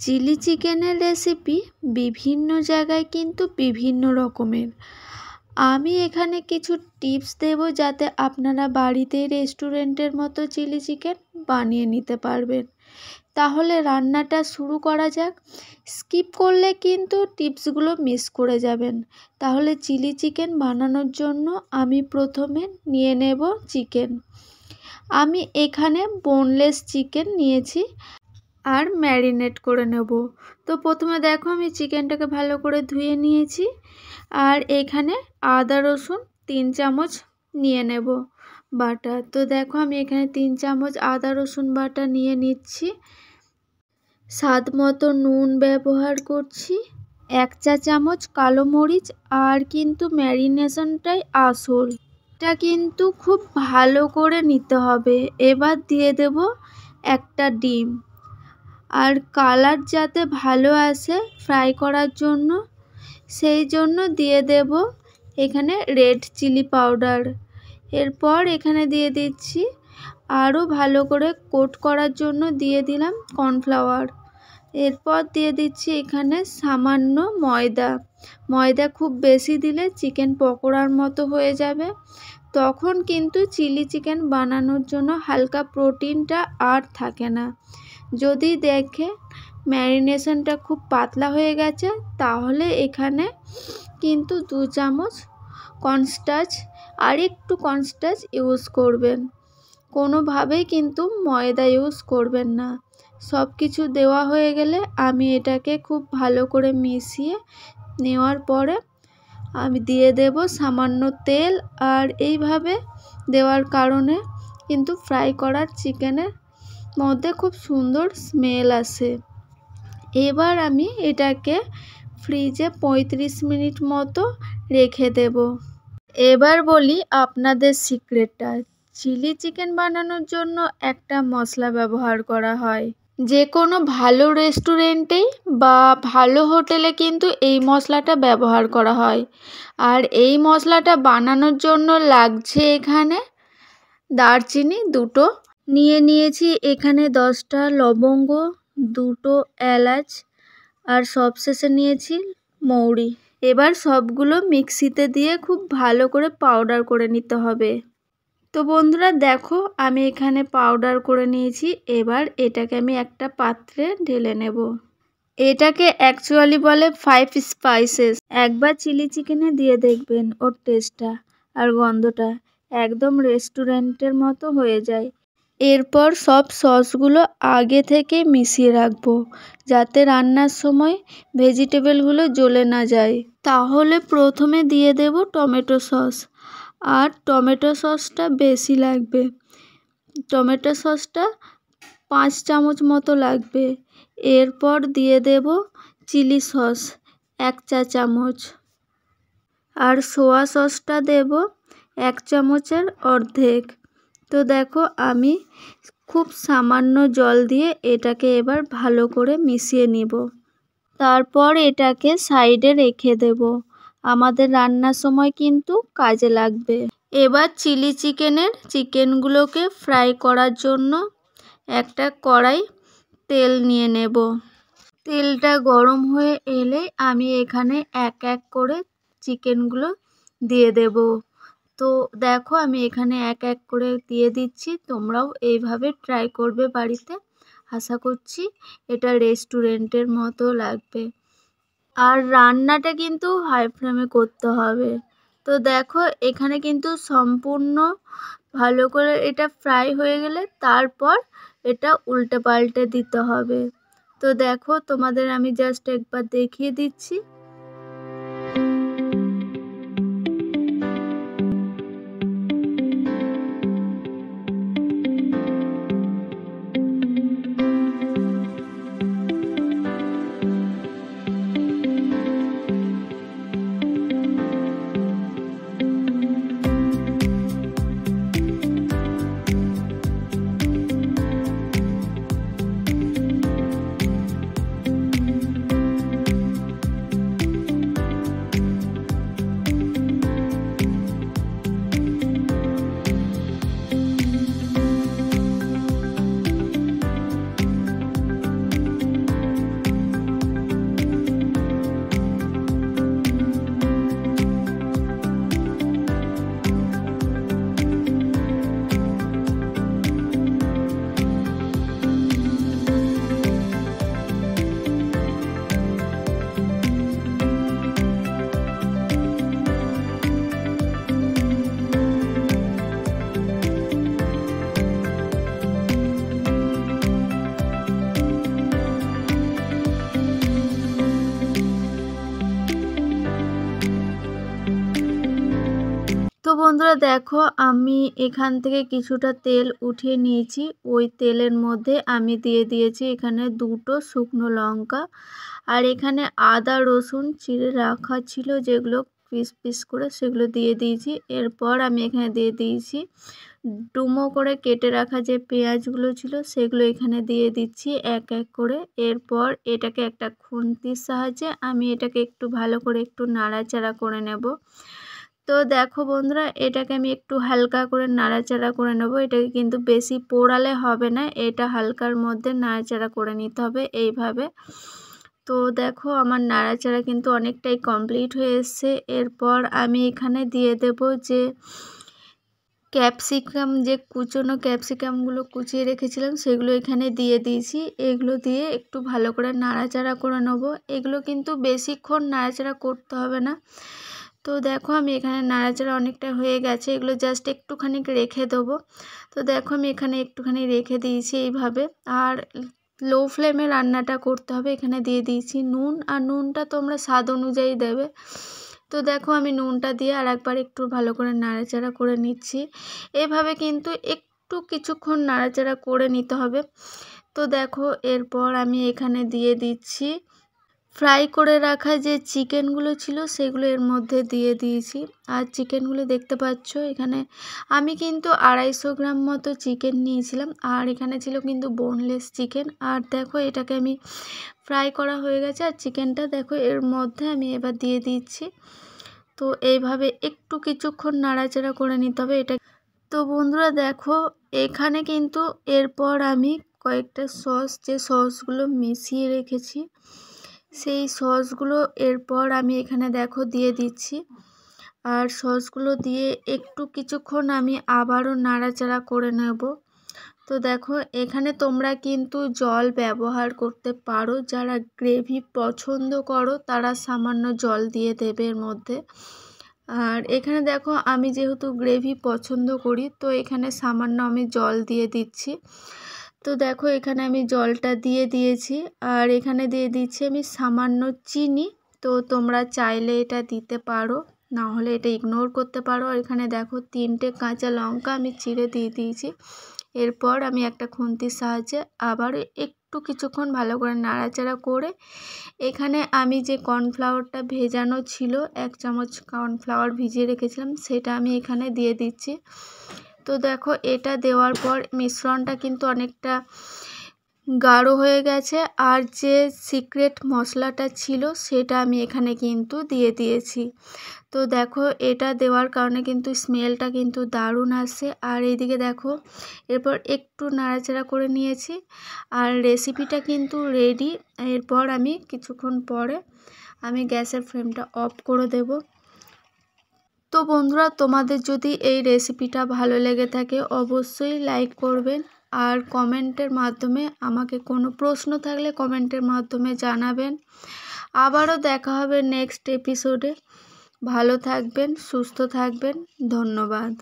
Chilli চিকেনের recipe বিভিন্ন জায়গায় কিন্তু বিভিন্ন রকমের। আমি এখানে কিছু টিপস দেব যাতে আপনারা বাড়িতেই রেস্টুরেন্টের মতো চিলি চিকেন বানিয়ে নিতে পারবেন। তাহলে রান্নাটা শুরু করা যাক। স্কিপ করলে কিন্তু টিপসগুলো মিস করে যাবেন। তাহলে চিলি চিকেন বানানোর জন্য আমি প্রথমে নিয়ে নেব চিকেন। আমি এখানে বোনলেস চিকেন নিয়েছি আর ম্যারিনেট করে নেব। তো প্রথমে দেখো আমি চিকেনটাকে ভালো করে ধুয়ে নিয়েছি আর এখানে আদা রসুন 3 চামচ নিয়ে নেব বাটা। তো দেখো আমি এখানে 3 চামচ আদা রসুন বাটা নিয়ে নিচ্ছি। স্বাদ মতো নুন ব্যবহার করছি, 1 চা চামচ কালো মরিচ। আর কিন্তু ম্যারিনেশনটাই আসল, এটা কিন্তু খুব ভালো করে নিতে হবে। এবার দিয়ে দেব একটা ডিম। আর কালার যাতে ভালো আসে ফ্রাই করার জন্য, সেই জন্য দিয়ে দেব এখানে রেড চিলি পাউডার। এরপর এখানে দিয়ে দিচ্ছি আরও ভালো করে কোট করার জন্য দিয়ে দিলাম কর্নফ্লাওয়ার। এরপর দিয়ে দিচ্ছি এখানে সামান্য ময়দা খুব বেশি দিলে চিকেন পকোড়ার মতো হয়ে যাবে। তখন কিন্তু চিলি চিকেন বানানোর জন্য হালকা প্রোটিনটা আর থাকে না। যদি দেখে ম্যারিনেশনটা খুব পাতলা হয়ে গেছে তাহলে এখানে কিন্তু 2 চামচ কর্নস্টার্চ আর একটু কর্নস্টার্চ ইউজ করবেন। কোনোভাবেই কিন্তু ময়দা ইউজ করবেন না। সব কিছু দেওয়া হয়ে গেলে আমি এটাকে খুব ভালো করে মিশিয়ে নেওয়ার পরে আমি দিয়ে দেব সামান্য তেল। আর এইভাবে দেওয়ার কারণে কিন্তু ফ্রাই করার চিকেনের মধ্যে খুব সুন্দর স্মেল আসে। এবার আমি এটাকে ফ্রিজে 35 মিনিট মতো রেখে দেব। এবার বলি আপনাদের সিক্রেটটা। চিলি চিকেন বানানোর জন্য একটা মশলা ব্যবহার করা হয়। যে কোনো ভালো রেস্টুরেন্টেই বা ভালো হোটেলে কিন্তু এই মশলাটা ব্যবহার করা হয়। আর এই মশলাটা বানানোর জন্য লাগছে এখানে দারচিনি 2টো নিয়ে নিয়েছি, এখানে 10টা লবঙ্গ, 2টো এলাচ আর সবশেষে নিয়েছি মৌরি। এবার সবগুলো মিক্সিতে দিয়ে খুব ভালো করে পাউডার করে নিতে হবে। তো বন্ধুরা দেখো আমি এখানে পাউডার করে নিয়েছি। এবার এটাকে আমি একটা পাত্রে ঢেলে নেব। এটাকে অ্যাকচুয়ালি বলে 5 স্পাইসেস। একবার চিলি চিকেনে দিয়ে দেখবেন, ওর টেস্টটা আর গন্ধটা একদম রেস্টুরেন্টের মতো হয়ে যায়। এরপর সব সসগুলো আগে থেকে মিশিয়ে রাখবো যাতে রান্নার সময় ভেজিটেবলগুলো জ্বলে না যায়। তাহলে প্রথমে দিয়ে দেব টমেটো সস। আর টমেটো সসটা বেশি লাগবে, টমেটো সসটা 5 চামচ মতো লাগবে। এরপর দিয়ে দেব চিলি সস 1 চা চামচ। আর সোয়া সসটা দেব 1 চামচের অর্ধেক। তো দেখো আমি খুব সামান্য জল দিয়ে এটাকে এবার ভালো করে মিশিয়ে নিব। তারপর এটাকে সাইডে রেখে দেব, আমাদের রান্নার সময় কিন্তু কাজে লাগবে। এবার চিলি চিকেনগুলোকে ফ্রাই করার জন্য একটা কড়াই তেল নিয়ে নেব। তেলটা গরম হয়ে এলে আমি এখানে এক এক করে চিকেনগুলো দিয়ে দেব। তো দেখো আমি এখানে এক এক করে দিয়ে দিচ্ছি। তোমরাও এইভাবে ট্রাই করবে বাড়িতে। আশা করছি এটা রেস্টুরেন্টের মতো লাগবে। আর রান্নাটা কিন্তু হাই ফ্লেমে করতে হবে। তো দেখো এখানে কিন্তু সম্পূর্ণ ভালো করে এটা ফ্রাই হয়ে গেলে তারপর এটা উল্টে পাল্টে দিতে হবে। তো দেখো তোমাদের আমি জাস্ট একবার দেখিয়ে দিচ্ছি। বন্ধুরা দেখো, আমি এখান থেকে কিছুটা তেল উঠিয়ে নিয়েছি। ওই তেলের মধ্যে আমি দিয়ে দিয়েছি এখানে 2টো শুকনো লঙ্কা, আর এখানে আদা রসুন চিড়ে রাখা ছিল যেগুলো পিস পিস করে, সেগুলো দিয়ে দিয়েছি। এরপর আমি এখানে দিয়ে দিয়েছি ডুমো করে কেটে রাখা যে পেঁয়াজগুলো ছিল, সেগুলো এখানে দিয়ে দিচ্ছি এক এক করে। এরপর এটাকে একটা খুন্তির সাহায্যে আমি এটাকে একটু ভালো করে একটু নাড়াচাড়া করে নেব। তো দেখো বন্ধুরা, এটাকে আমি একটু হালকা করে নাড়াচাড়া করে নেব। এটাকে কিন্তু বেশি পোড়ালে হবে না, এটা হালকার মধ্যে নাড়াচাড়া করে নিতে হবে এইভাবে। তো দেখো আমার নাড়াচাড়া কিন্তু অনেকটাই কমপ্লিট হয়ে এসছে। এরপর আমি এখানে দিয়ে দেব যে ক্যাপসিকাম, যে কুচনো ক্যাপসিকামগুলো কুচিয়ে রেখেছিলাম সেগুলো এখানে দিয়ে দিয়েছি। এগুলো দিয়ে একটু ভালো করে নাড়াচাড়া করে নেব। এগুলো কিন্তু বেশিক্ষণ নাড়াচাড়া করতে হবে না। তো দেখো আমি এখানে নাড়াচাড়া অনেকটা হয়ে গেছে, এগুলো জাস্ট একটুখানি রেখে দেবো। তো দেখো আমি এখানে একটুখানি রেখে দিয়েছি এইভাবে। আর লো ফ্লেমে রান্নাটা করতে হবে। এখানে দিয়ে দিয়েছি নুন, আর নুনটা তোমরা স্বাদ অনুযায়ী দেবে। তো দেখো আমি নুনটা দিয়ে আর একবার একটু ভালো করে নাড়াচাড়া করে নিচ্ছি। এভাবে কিন্তু একটু কিছুক্ষণ নাড়াচাড়া করে নিতে হবে। তো দেখো এরপর আমি এখানে দিয়ে দিচ্ছি ফ্রাই করে রাখা যে চিকেনগুলো ছিল সেগুলো এর মধ্যে দিয়ে দিয়েছি। আর চিকেনগুলো দেখতে পাচ্ছ এখানে আমি কিন্তু 250 গ্রাম মতো চিকেন নিয়েছিলাম, আর এখানে ছিল কিন্তু বোনলেস চিকেন। আর দেখো এটাকে আমি ফ্রাই করা হয়ে গেছে, আর চিকেনটা দেখো এর মধ্যে আমি এবার দিয়ে দিচ্ছি। তো এইভাবে একটু কিছুক্ষণ নাড়াচাড়া করে নিতে হবে এটা। তো বন্ধুরা দেখো, এখানে কিন্তু এরপর আমি কয়েকটা সস, যে সসগুলো মিশিয়ে রেখেছি সেই সসগুলো এরপর আমি এখানে দেখো দিয়ে দিচ্ছি। আর সসগুলো দিয়ে একটু কিছুক্ষণ আমি আবারও নাড়াচাড়া করে নেব। তো দেখো এখানে তোমরা কিন্তু জল ব্যবহার করতে পারো, যারা গ্রেভি পছন্দ করো তারা সামান্য জল দিয়ে দেবে এর মধ্যে। আর এখানে দেখো আমি যেহেতু গ্রেভি পছন্দ করি, তো এখানে সামান্য আমি জল দিয়ে দিচ্ছি। তো দেখো এখানে আমি জলটা দিয়ে দিয়েছি, আর এখানে দিয়ে দিচ্ছি আমি সামান্য চিনি। তো তোমরা চাইলে এটা দিতে পারো, না হলে এটা ইগনোর করতে পারো। আর এখানে দেখো 3টে কাঁচা লঙ্কা আমি চিড়ে দিয়ে দিয়েছি। এরপর আমি একটা খুন্তির সাহায্যে আবার একটু কিছুক্ষণ ভালো করে নাড়াচাড়া করে এখানে আমি যে কর্নফ্লাওয়ারটা ভেজানো ছিল, 1 চামচ কর্নফ্লাওয়ার ভিজিয়ে রেখেছিলাম, সেটা আমি এখানে দিয়ে দিচ্ছি। তো দেখো এটা দেওয়ার পর মিশ্রণটা কিন্তু অনেকটা গাঢ় হয়ে গেছে। আর যে সিক্রেট মশলাটা ছিল সেটা আমি এখানে কিন্তু দিয়ে দিয়েছি। তো দেখো এটা দেওয়ার কারণে কিন্তু স্মেলটা কিন্তু দারুণ আসছে। আর এইদিকে দেখো এরপর একটু নাড়াচাড়া করে নিয়েছি, আর রেসিপিটা কিন্তু রেডি। এরপর আমি কিছুক্ষণ পরে আমি গ্যাসের ফ্লেমটা অফ করে দেব। তো বন্ধুরা, তোমাদের যদি এই রেসিপিটা ভালো লেগে থাকে অবশ্যই লাইক করবেন, আর কমেন্টের মাধ্যমে আমাকে কোনো প্রশ্ন থাকলে কমেন্টের মাধ্যমে জানাবেন। আবারও দেখা হবে নেক্সট এপিসোডে। ভালো থাকবেন, সুস্থ থাকবেন, ধন্যবাদ।